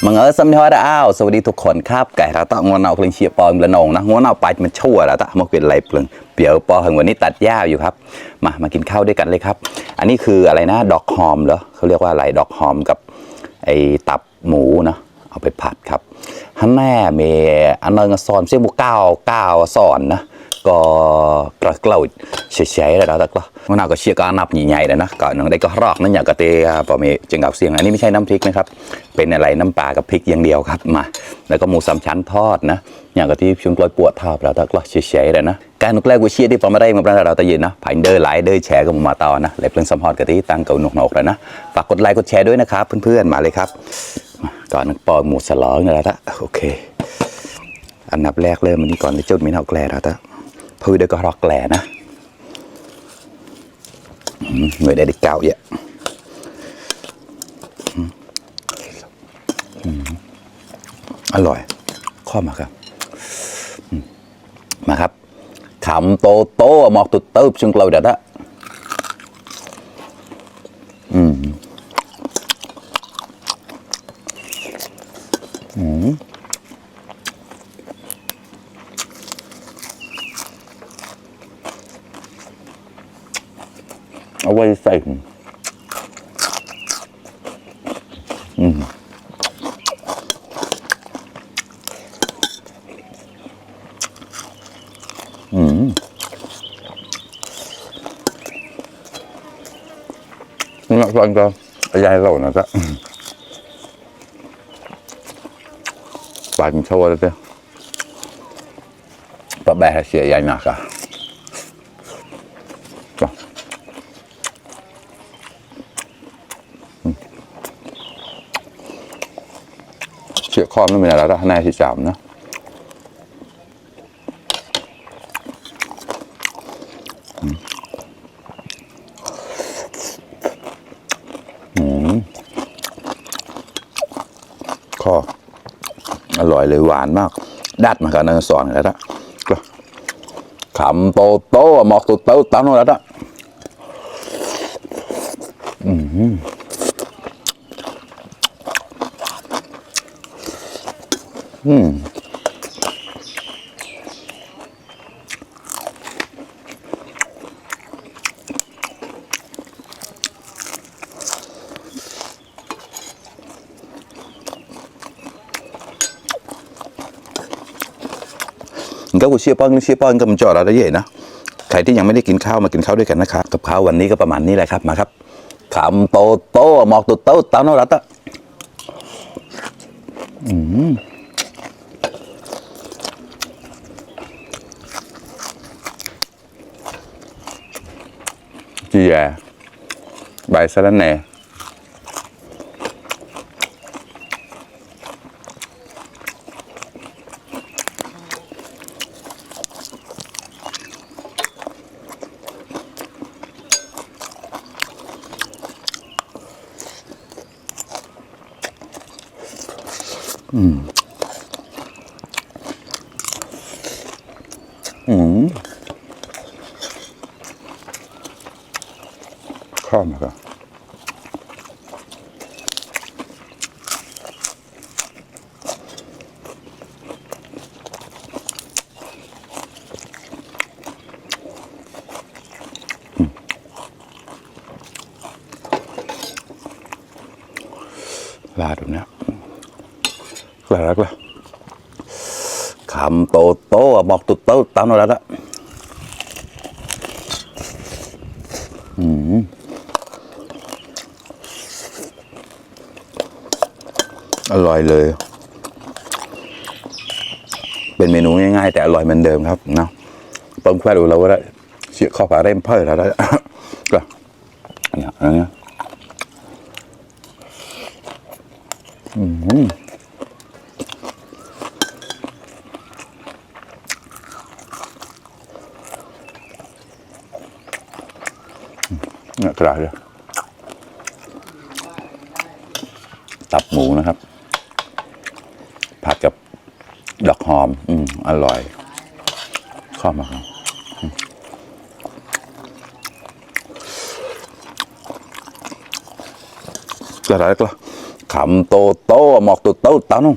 มังเออสำเนียงว่าอ้าวสวัสดีทุกคนครับไก่เราต้องงอนเอาเพลงเชียร์ปอนละนงนะงอนเอาไปมันชั่วแล้วต้องมาเป็นไรเพลงเปียวปอถึงวันนี้ตัดหญ้าอยู่ครับมากินข้าวด้วยกันเลยครับอันนี้คืออะไรนะดอกหอมเหรอเขาเรียกว่าอะไรดอกหอมกับไอตับหมูนะเอาไปผัดครับฮันแม่เมย์อันนึงซอนเสียงบุกเก้าซอนนะก็กระเกลาเฉยๆแล้วแต่ก็มันเอาก็เชียร์ก็นับใหญ่ๆเลยนะก่อนหนึ่งได้ก็รอกนั่นอย่างกระเตยพอมีจึงกับเสียงอันนี้ไม่ใช่น้ำพริกนะครับเป็นอะไรน้ำปลากับพริกอย่างเดียวครับมาแล้วก็หมูสามชั้นทอดนะอย่างกะที่ชุนกลอยปวดทอดแล้วแต่ก็เฉยๆเลยนะการนุกแรกกูเชียร์ที่พอมาได้มาประมาณเราตะยืนนะผ่านเดินหลายเดินแชร์กับมาต่อนะเลยเพิ่งสัมผัสกะที่ตั้งเก่าหนุกๆแล้วนะฝากกดไลค์กดแชร์ด้วยนะครับเพื่อนๆมาเลยครับก่อนปอกหมูสลองนี่แหละโอเคอันดับแรกเลยมันนี่ก่อนจะจุดมีเท่าแกลแล้วแต่พูดเดี๋ยวก็รอกแกลนะเหมือนได้เก่าเยอะอร่อยข้อมาครับมาครับขำโตหมอกตุดเติบช่วงเราเด็ดอะเอาไว้ใส่นี่ฟังก็ยายเรานะจ๊ะปากโชว์เลยเจ้าปะแบะเสียใหญ่หนักอ่ะเชี่ยข้อไม่เป็นอะไรแล้วนายที่สามนะข้ออร่อยเลยหวานมากดัดมากับนางสอนแล้วนะขำโตหมอกโตตั้งโน่นแล้วนะก็กูเชียร์ป้อนก็มันจอดเราได้เยอะนะใครที่ยังไม่ได้กินข้าวมากินข้าวด้วยกันนะครับกับข้าววันนี้ก็ประมาณนี้แหละครับมาครับขำโตหมอกโตตั้งโน่นแล้วจีแย่ใบสะระแหน่ข้าวมาครับลาดแบบนี้แล้วขำโตหมอกโตตั้งโน่นแล้วอร่อยเลยเป็นเมนูง่ายๆแต่อร่อยเหมือนเดิมครับเนาะต้มแควดูเราก็ได้เชี่ยข้อปลาเร่มเพิ่มแล้วได้ก็เนี่ยอันนี้เนี่ยกระดาษเลยตับหมูนะครับผัดกับดอกหอมอร่อยข้าวมาครับกระไรก็ ขำโตโตหมอกโตโตตาน้อง